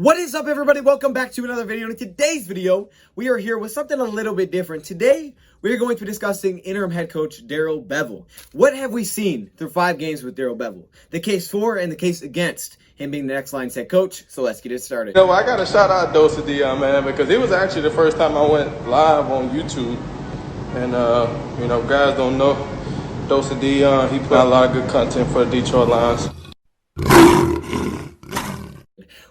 What is up, everybody? Welcome back to another video. In today's video, we are here with something a little bit different. Today, we are going to be discussing interim head coach Darrell Bevell. What have we seen through 5 games with Darrell Bevell? The case for and the case against him being the next Lions head coach. So let's get it started. I got to shout out DoseOfDion, man, because it was actually the first time I went live on YouTube. And, guys don't know DoseOfDion. He put out a lot of good content for the Detroit Lions.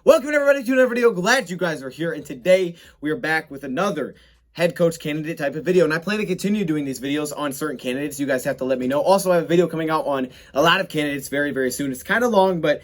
Welcome, everybody, to another video. Glad you guys are here. And today, we are back with another head coach candidate type of video. And I plan to continue doing these videos on certain candidates. You guys have to let me know. Also, I have a video coming out on a lot of candidates very, very soon. It's kind of long, but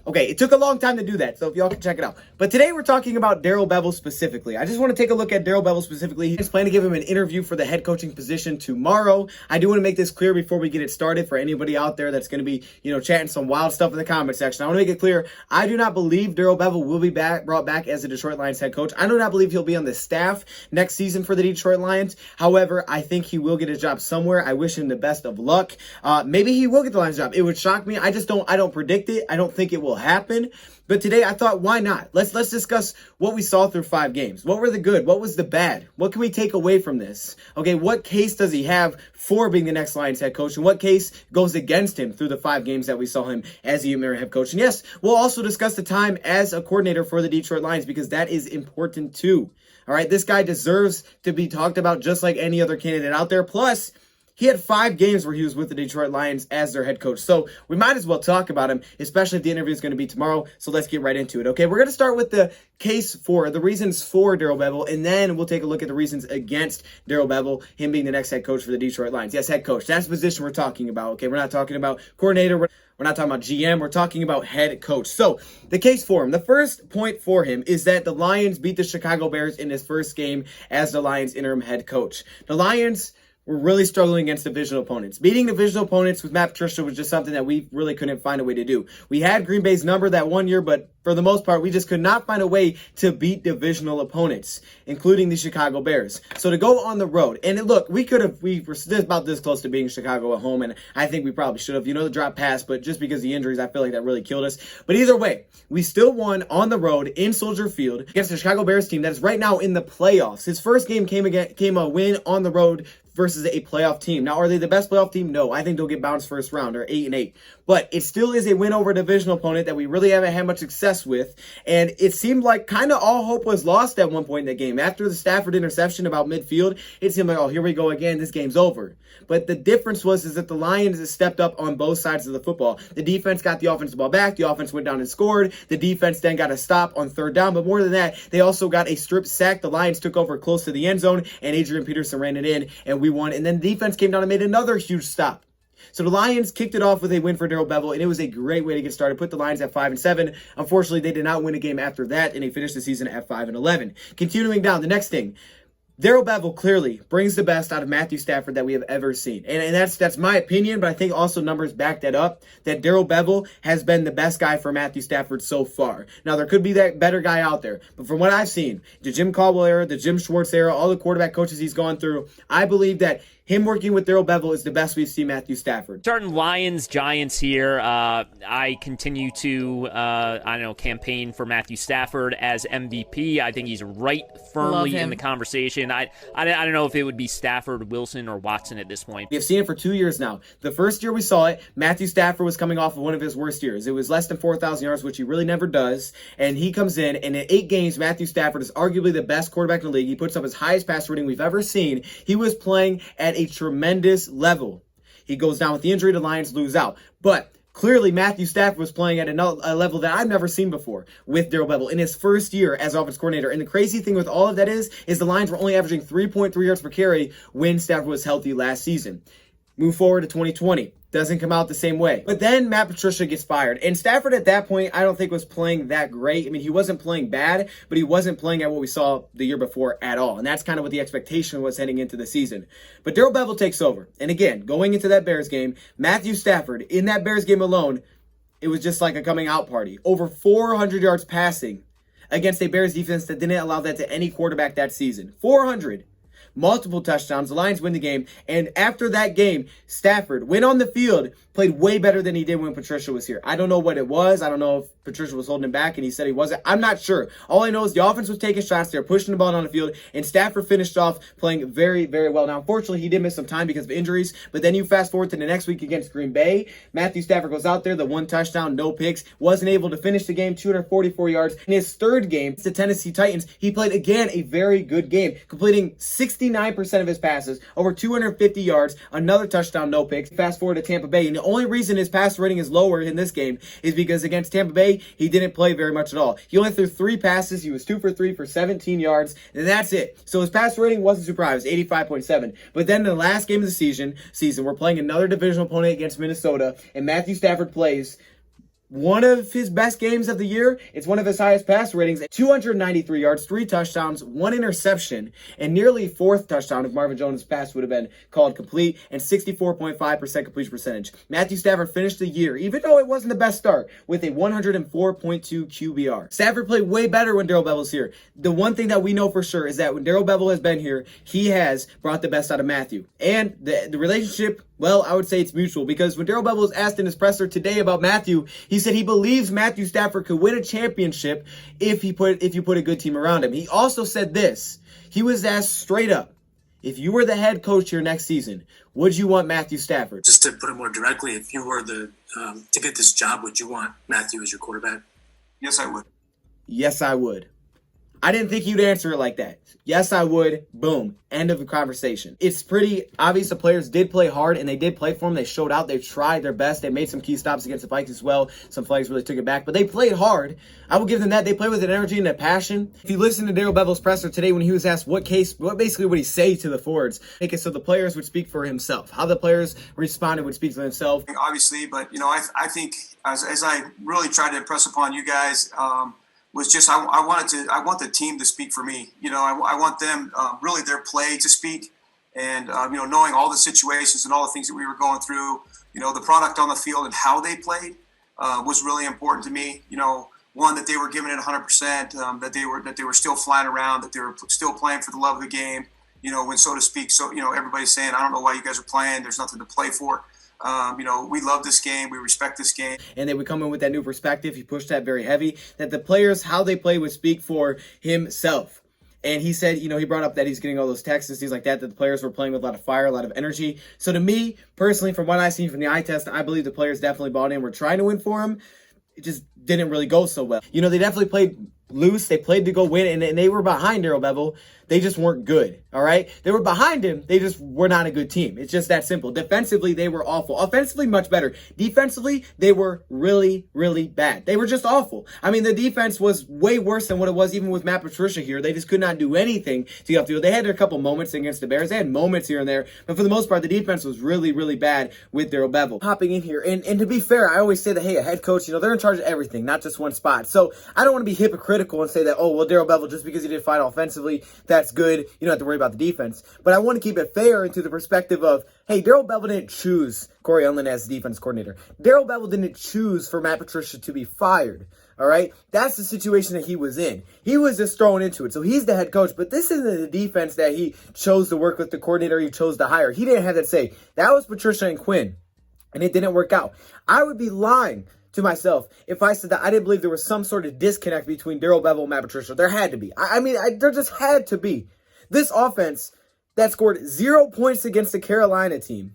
okay, it took a long time to do that, so if y'all can check it out. But today we're talking about Darrell Bevell specifically. I just want to take a look at Darrell Bevell specifically. He's planning to give him an interview for the head coaching position tomorrow. I do want to make this clear before we get it started for anybody out there that's going to be, chatting some wild stuff in the comment section. I want to make it clear, I do not believe Darrell Bevell will be brought back as the Detroit Lions head coach. I do not believe he'll be on the staff next season for the Detroit Lions. However, I think he will get a job somewhere. I wish him the best of luck. Maybe he will get the Lions job. It would shock me. I don't predict it. I don't think it will happen. But today I thought, why not? Let's discuss what we saw through 5 games. What were the good? What was the bad? What can we take away from this? Okay, what case does he have for being the next Lions head coach? And what case goes against him through the 5 games that we saw him as the interim head coach? And yes, we'll also discuss the time as a coordinator for the Detroit Lions because that is important too. All right, this guy deserves to be talked about just like any other candidate out there. Plus, he had 5 games where he was with the Detroit Lions as their head coach. So we might as well talk about him, especially if the interview is going to be tomorrow. So let's get right into it. Okay, we're going to start with the case for, the reasons for Darrell Bevell, and then we'll take a look at the reasons against Darrell Bevell, him being the next head coach for the Detroit Lions. Yes, head coach. That's the position we're talking about. Okay, we're not talking about coordinator. We're not talking about GM. We're talking about head coach. So the case for him, the first point for him is that the Lions beat the Chicago Bears in his first game as the Lions interim head coach. The Lions were really struggling against divisional opponents. Beating divisional opponents with Matt Patricia was just something that we really couldn't find a way to do. We had Green Bay's number that one year, but for the most part, we just could not find a way to beat divisional opponents, including the Chicago Bears. So to go on the road, and look, we were about this close to being Chicago at home, and I think we probably should have, the drop pass, but just because of the injuries, I feel like that really killed us. But either way, we still won on the road in Soldier Field against the Chicago Bears team that is right now in the playoffs. His first game came a win on the road versus a playoff team. Now, are they the best playoff team? No, I think they'll get bounced first round. They're 8-8. But it still is a win over a divisional opponent that we really haven't had much success with. And it seemed like kind of all hope was lost at one point in the game. After the Stafford interception about midfield, it seemed like, oh, here we go again. This game's over. But the difference is that the Lions stepped up on both sides of the football. The defense got the offensive ball back. The offense went down and scored. The defense then got a stop on 3rd down. But more than that, they also got a strip sack. The Lions took over close to the end zone, and Adrian Peterson ran it in, and we won. And then the defense came down and made another huge stop. So the Lions kicked it off with a win for Darrell Bevell, and it was a great way to get started. Put the Lions at 5-7. Unfortunately, they did not win a game after that, and they finished the season at 5-11. Continuing down, the next thing. Darrell Bevell clearly brings the best out of Matthew Stafford that we have ever seen. And that's my opinion, but I think also numbers back that up, that Darrell Bevell has been the best guy for Matthew Stafford so far. Now, there could be that better guy out there, but from what I've seen, the Jim Caldwell era, the Jim Schwartz era, all the quarterback coaches he's gone through, I believe that him working with Darrell Bevell is the best we've seen Matthew Stafford. Starting Lions, Giants here. I continue to, campaign for Matthew Stafford as MVP. I think he's right firmly in the conversation. I don't know if it would be Stafford, Wilson, or Watson at this point. We've seen it for 2 years now. The first year we saw it, Matthew Stafford was coming off of one of his worst years. It was less than 4,000 yards, which he really never does. And he comes in, and in 8 games, Matthew Stafford is arguably the best quarterback in the league. He puts up his highest passer rating we've ever seen. He was playing at a tremendous level. He goes down with the injury, the Lions lose out. But clearly, Matthew Stafford was playing at a level that I've never seen before with Darrell Bevell in his first year as offense coordinator. And the crazy thing with all of that is the Lions were only averaging 3.3 yards per carry when Stafford was healthy last season. Move forward to 2020. Doesn't come out the same way. But then Matt Patricia gets fired. And Stafford at that point, I don't think was playing that great. I mean, he wasn't playing bad, but he wasn't playing at what we saw the year before at all. And that's kind of what the expectation was heading into the season. But Darrell Bevell takes over. And again, going into that Bears game, Matthew Stafford, in that Bears game alone, it was just like a coming out party. Over 400 yards passing against a Bears defense that didn't allow that to any quarterback that season. 400. multiple touchdowns. The Lions win the game. And after that game, Stafford went on the field, played way better than he did when Patricia was here. I don't know what it was. I don't know if Patricia was holding him back and he said he wasn't. I'm not sure. All I know is the offense was taking shots. They were pushing the ball down the field, and Stafford finished off playing very, very well. Now, unfortunately, he did miss some time because of injuries, but then you fast forward to the next week against Green Bay. Matthew Stafford goes out there, the 1 touchdown, no picks, wasn't able to finish the game, 244 yards. In his third game, the Tennessee Titans, he played again a very good game, completing 69% of his passes, over 250 yards, another touchdown, no picks. Fast forward to Tampa Bay, and the only reason his pass rating is lower in this game is because against Tampa Bay, he didn't play very much at all. He only threw 3 passes. He was 2 for 3 for 17 yards, and that's it. So his pass rating wasn't super high. It was 85.7. But then in the last game of the season, we're playing another divisional opponent against Minnesota, and Matthew Stafford plays one of his best games of the year. It's one of his highest pass ratings. 293 yards, 3 touchdowns, 1 interception, and nearly 4th touchdown if Marvin Jones' pass would have been called complete, and 64.5% completion percentage. Matthew Stafford finished the year, even though it wasn't the best start, with a 104.2 QBR. Stafford played way better when Darrell Bevell's here. The one thing that we know for sure is that when Darrell Bevell has been here, he has brought the best out of Matthew. And the relationship, well, I would say it's mutual, because when Darrell Bevell was asked in his presser today about Matthew, he said he believes Matthew Stafford could win a championship if you put a good team around him. He also said this. He was asked straight up, if you were the head coach here next season, would you want Matthew Stafford? Just to put it more directly, if you were to get this job, would you want Matthew as your quarterback? Yes, I would. Yes, I would. I didn't think you'd answer it like that. Yes, I would. Boom. End of the conversation. It's pretty obvious the players did play hard, and they did play for him. They showed out. They tried their best. They made some key stops against the Vikings as well. Some flags really took it back, but they played hard. I will give them that. They played with an energy and a passion. If you listen to Darrell Bevell's presser today when he was asked what basically would he say to the forwards, make it so the players would speak for himself. How the players responded would speak for themselves. Obviously, but, I think as I really tried to impress upon you guys, was just I want the team to speak for me. I want them really their play to speak, and knowing all the situations and all the things that we were going through, the product on the field and how they played was really important to me. One, that they were giving it 100%, that they were still flying around, that they were still playing for the love of the game. When so to speak. So everybody's saying, I don't know why you guys are playing. There's nothing to play for. We love this game. We respect this game. And they would come in with that new perspective. He pushed that very heavy, that the players, how they play would speak for himself. And he said, he brought up that he's getting all those texts and things like that the players were playing with a lot of fire, a lot of energy. So to me, personally, from what I've seen from the eye test, I believe the players definitely bought in. We're trying to win for him. It just didn't really go so well. They definitely played loose. They played to go win, and they were behind Darrell Bevell. They just weren't good, all right? They were behind him. They just were not a good team. It's just that simple. Defensively, they were awful. Offensively, much better. Defensively, they were really, really bad. They were just awful. I mean, the defense was way worse than what it was even with Matt Patricia here. They just could not do anything to get off the field. They had their couple moments against the Bears. They had moments here and there, but for the most part, the defense was really, really bad with Darrell Bevell. Hopping in here, and to be fair, I always say that, hey, a head coach, they're in charge of everything, not just one spot. So I don't want to be hypocritical and say that, oh, well, Darrell Bevell, just because he did fine offensively, that's good. You don't have to worry about the defense. But I want to keep it fair into the perspective of, hey, Darrell Bevell didn't choose Corey Undlin as the defense coordinator. Darrell Bevell didn't choose for Matt Patricia to be fired. All right? That's the situation that he was in. He was just thrown into it. So he's the head coach, but this isn't the defense that he chose to work with, the coordinator he chose to hire. He didn't have that say. That was Patricia and Quinn, and it didn't work out. I would be lying to myself if I said that I didn't believe there was some sort of disconnect between Darrell Bevell and Matt Patricia. There had to be. There just had to be. This offense that scored 0 points against the Carolina team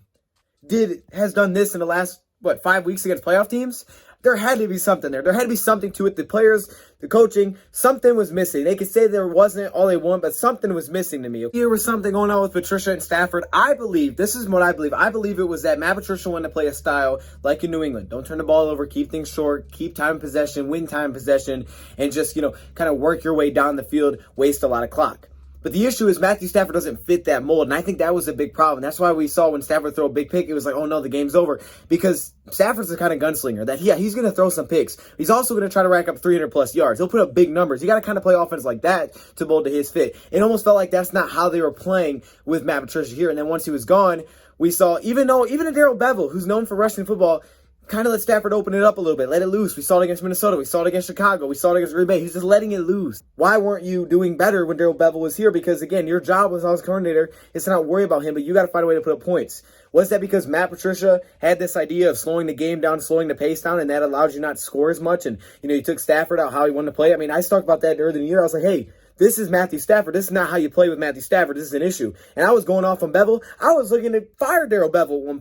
has done this in the last, 5 weeks against playoff teams? There had to be something there. There had to be something to it. The players, the coaching, something was missing. They could say there wasn't all they want, but something was missing to me. There was something going on with Patricia and Stafford. I believe, this is what I believe it was that Matt Patricia wanted to play a style like in New England. Don't turn the ball over, keep things short, keep time in possession, win time in possession, and just, kind of work your way down the field, waste a lot of clock. But the issue is Matthew Stafford doesn't fit that mold, and I think that was a big problem. That's why we saw when Stafford throw a big pick, it was like, oh no, the game's over. Because Stafford's the kind of gunslinger that, he's going to throw some picks. He's also going to try to rack up 300-plus yards. He'll put up big numbers. You got to kind of play offense like that to mold to his fit. It almost felt like that's not how they were playing with Matt Patricia here. And then once he was gone, we saw, even Darrell Bevell, who's known for rushing football, kind of let Stafford open it up a little bit, let it loose. We saw it against Minnesota. We saw it against Chicago. We saw it against Green Bay. He's just letting it loose. Why weren't you doing better when Darrell Bevell was here? Because, again, your job as offensive coordinator is to not worry about him, but you got to find a way to put up points. Was that because Matt Patricia had this idea of slowing the game down, slowing the pace down, and that allowed you not to score as much? And, you took Stafford out how he wanted to play. I mean, I talked about that earlier in the year. I was like, hey, this is Matthew Stafford. This is not how you play with Matthew Stafford. This is an issue. And I was going off on Bevell. I was looking to fire Darrell Bevell at one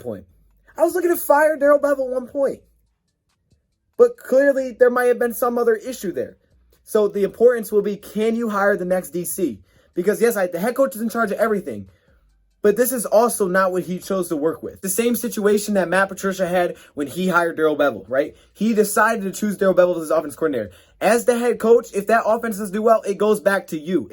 point. But clearly, there might have been some other issue there. So the importance will be, can you hire the next DC? Because, yes, the head coach is in charge of everything. But this is also not what he chose to work with. The same situation that Matt Patricia had when he hired Darrell Bevell, right? He decided to choose Darrell Bevell as his offense coordinator. As the head coach, if that offense doesn't do well, it goes back to you.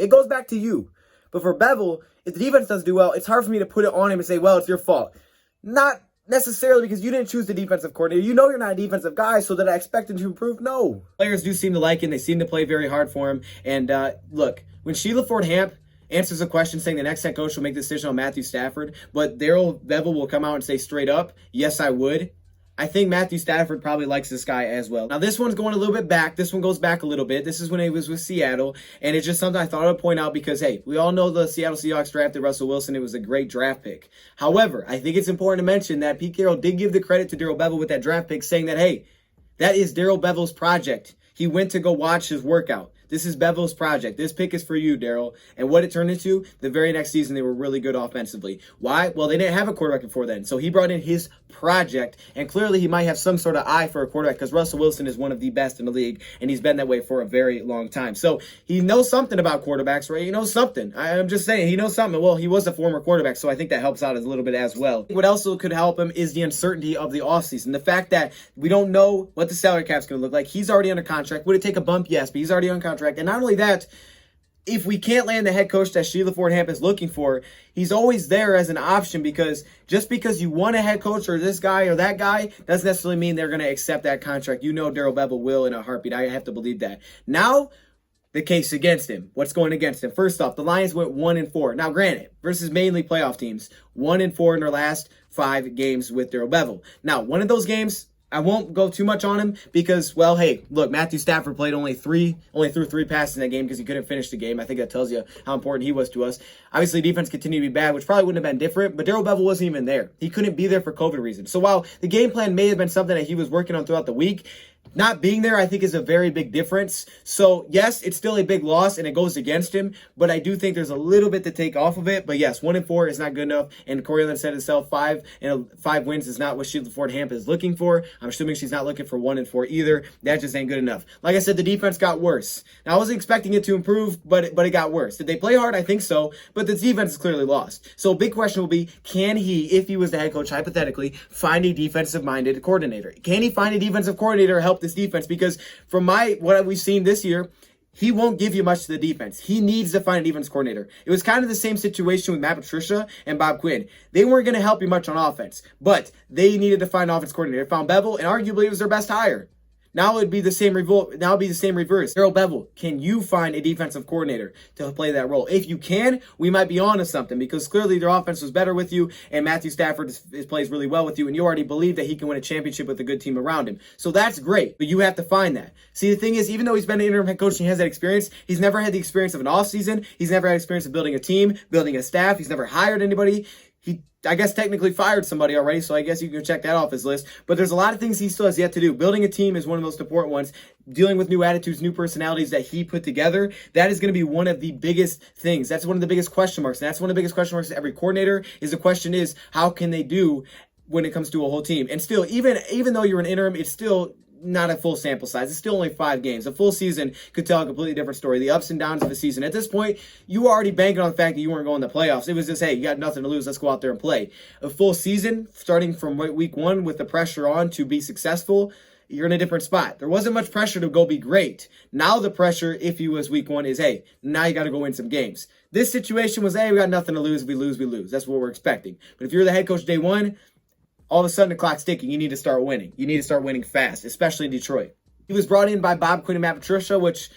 But for Bevell, if the defense doesn't do well, it's hard for me to put it on him and say, well, it's your fault. Not necessarily, because you didn't choose the defensive coordinator. You're not a defensive guy, so that I expect him to improve? No. Players do seem to like him. They seem to play very hard for him. And look, when Sheila Ford Hamp answers a question saying the next head coach will make the decision on Matthew Stafford, but Darrell Bevell will come out and say straight up, yes, I would. I think Matthew Stafford probably likes this guy as well. Now, this one's going a little bit back. This one goes back a little bit. This is when he was with Seattle, and it's just something I thought I would point out because, hey, we all know the Seattle Seahawks drafted Russell Wilson. It was a great draft pick. However, I think it's important to mention that Pete Carroll did give the credit to Darrell Bevell with that draft pick, saying that, hey, that is Darrell Bevell's project. He went to go watch his workout. This is Bevell's project. This pick is for you, Darrell. And what it turned into, the very next season, they were really good offensively. Why? Well, they didn't have a quarterback before then. So he brought in his project, and clearly he might have some sort of eye for a quarterback because Russell Wilson is one of the best in the league, and he's been that way for a very long time. So he knows something about quarterbacks, right? He knows something. I'm just saying, he knows something. Well, he was a former quarterback, so I think that helps out a little bit as well. What also could help him is the uncertainty of the offseason. The fact that we don't know what the salary cap's going to look like. He's already under contract. Would it take a bump? Yes, but he's already on contract. And not only that, if we can't land the head coach that Sheila Ford Hamp is looking for, he's always there as an option, because just because you want a head coach or this guy or that guy doesn't necessarily mean they're going to accept that contract. Darrell Bevell will in a heartbeat. I have to believe that. Now, the case against him. What's going against him? First off, the Lions went 1-4. Now, granted, versus mainly playoff teams, 1-4 in their last 5 games with Darrell Bevell. Now, one of those games, I won't go too much on him because, well, hey, look, Matthew Stafford played only threw 3 passes in that game because he couldn't finish the game. I think that tells you how important he was to us. Obviously, defense continued to be bad, which probably wouldn't have been different, but Darrell Bevell wasn't even there. He couldn't be there for COVID reasons. So while the game plan may have been something that he was working on throughout the week, not being there, I think, is a very big difference. So, yes, it's still a big loss, and it goes against him, but I do think there's a little bit to take off of it. But, yes, 1-4 is not good enough, and Corey said itself, 5 wins is not what Sheila Ford Hamp is looking for. I'm assuming she's not looking for 1-4 either. That just ain't good enough. Like I said, the defense got worse. Now, I wasn't expecting it to improve, but it got worse. Did they play hard? I think so, but the defense is clearly lost. So, a big question will be, can he, if he was the head coach, hypothetically, find a defensive-minded coordinator? Can he find a defensive coordinator to help this defense? Because from what we've seen this year, he won't give you much to the defense. He needs to find a defense coordinator. It was kind of the same situation with Matt Patricia and Bob Quinn. They weren't going to help you much on offense, but they needed to find an offense coordinator. They found Bevell, and arguably it was their best hire. Now it'd be the same reverse. Darrell Bevell, can you find a defensive coordinator to play that role? If you can, we might be on to something, because clearly their offense was better with you, and Matthew Stafford plays really well with you, and you already believe that he can win a championship with a good team around him. So that's great, but you have to find that. See, the thing is, even though he's been an interim head coach and he has that experience, he's never had the experience of an offseason. He's never had experience of building a team, building a staff. He's never hired anybody. He, I guess, technically fired somebody already, so I guess you can check that off his list. But there's a lot of things he still has yet to do. Building a team is one of the most important ones. Dealing with new attitudes, new personalities that he put together, that is going to be one of the biggest things. That's one of the biggest question marks. And that's one of the biggest question marks to every coordinator. Is the question is, how can they do when it comes to a whole team? And still, even though you're an interim, it's still not a full sample size. It's still only 5 games. A full season could tell a completely different story. The ups and downs of the season. At this point, you were already banking on the fact that you weren't going to the playoffs. It was just, hey, you got nothing to lose. Let's go out there and play. A full season, starting from week 1 with the pressure on to be successful, you're in a different spot. There wasn't much pressure to go be great. Now the pressure, if you was week 1, is, hey, now you got to go win some games. This situation was, hey, we got nothing to lose. If we lose, we lose. That's what we're expecting. But if you're the head coach day 1, all of a sudden the clock's ticking. You need to start winning. You need to start winning fast, especially in Detroit. He was brought in by Bob Quinn and Matt Patricia, which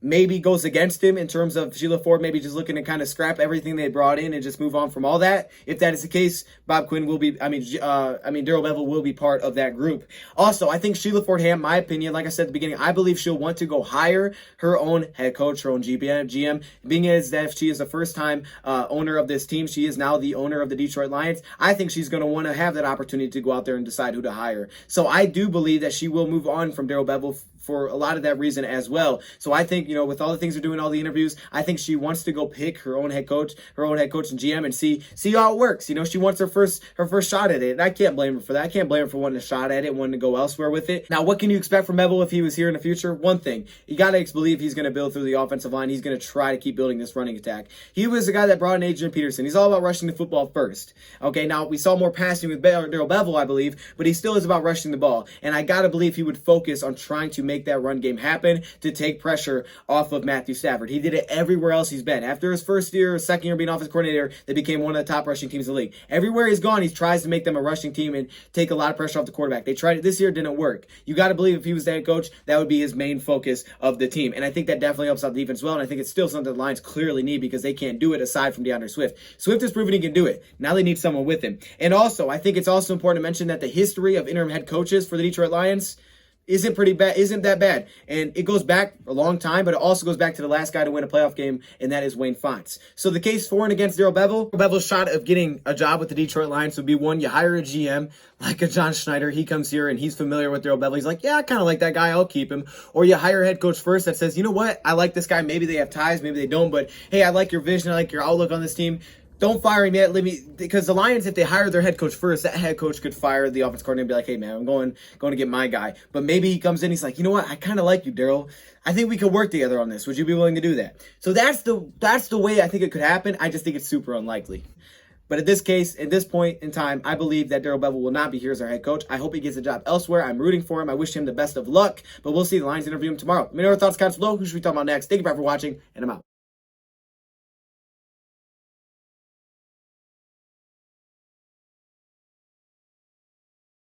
maybe goes against him in terms of Sheila Ford maybe just looking to kind of scrap everything they brought in and just move on from all that. If that is the case, Bob Quinn will be, Darrell Bevell will be part of that group. Also, I think Sheila Ford Ham, my opinion, like I said at the beginning, I believe she'll want to go hire her own head coach, her own GM, being as that if she is the first time owner of this team, she is now the owner of the Detroit Lions. I think she's going to want to have that opportunity to go out there and decide who to hire. So I do believe that she will move on from Darrell Bevell for a lot of that reason as well. So I think, with all the things they're doing, all the interviews, I think she wants to go pick her own head coach and GM and see how it works. She wants her first shot at it. And I can't blame her for that. I can't blame her for wanting a shot at it, wanting to go elsewhere with it. Now, what can you expect from Bevell if he was here in the future? One thing, you got to believe he's going to build through the offensive line. He's going to try to keep building this running attack. He was the guy that brought in Adrian Peterson. He's all about rushing the football first. Okay, now we saw more passing with Darrell Bevell, I believe, but he still is about rushing the ball. And I got to believe he would focus on trying to make that run game happen, to take pressure off of Matthew Stafford. He did it everywhere else he's been. After his first year, second year being offensive coordinator, they became one of the top rushing teams in the league. Everywhere he's gone, he tries to make them a rushing team and take a lot of pressure off the quarterback. They tried it this year, didn't work. You got to believe if he was the head coach, that would be his main focus of the team. And I think that definitely helps out the defense well, and I think it's still something the Lions clearly need because they can't do it aside from DeAndre Swift. Swift has proven he can do it. Now they need someone with him. And also, I think it's also important to mention that the history of interim head coaches for the Detroit Lions isn't that bad. And it goes back a long time, but it also goes back to the last guy to win a playoff game, and that is Wayne Fontes. So the case for and against Darrell Bevell's shot of getting a job with the Detroit Lions would be one, you hire a GM like a John Schneider. He comes here and he's familiar with Darrell Bevell. He's like, yeah, I kind of like that guy. I'll keep him. Or you hire a head coach first that says, you know what? I like this guy. Maybe they have ties, maybe they don't, but hey, I like your vision. I like your outlook on this team. Don't fire him yet. Because the Lions, if they hire their head coach first, that head coach could fire the offense coordinator and be like, hey, man, I'm going to get my guy. But maybe he comes in, he's like, you know what? I kind of like you, Darrell. I think we could work together on this. Would you be willing to do that? So that's the way I think it could happen. I just think it's super unlikely. But in this case, at this point in time, I believe that Darrell Bevell will not be here as our head coach. I hope he gets a job elsewhere. I'm rooting for him. I wish him the best of luck. But we'll see. The Lions interview him tomorrow. Let me know your thoughts, comments below. Who should we talk about next? Thank you for watching, and I'm out.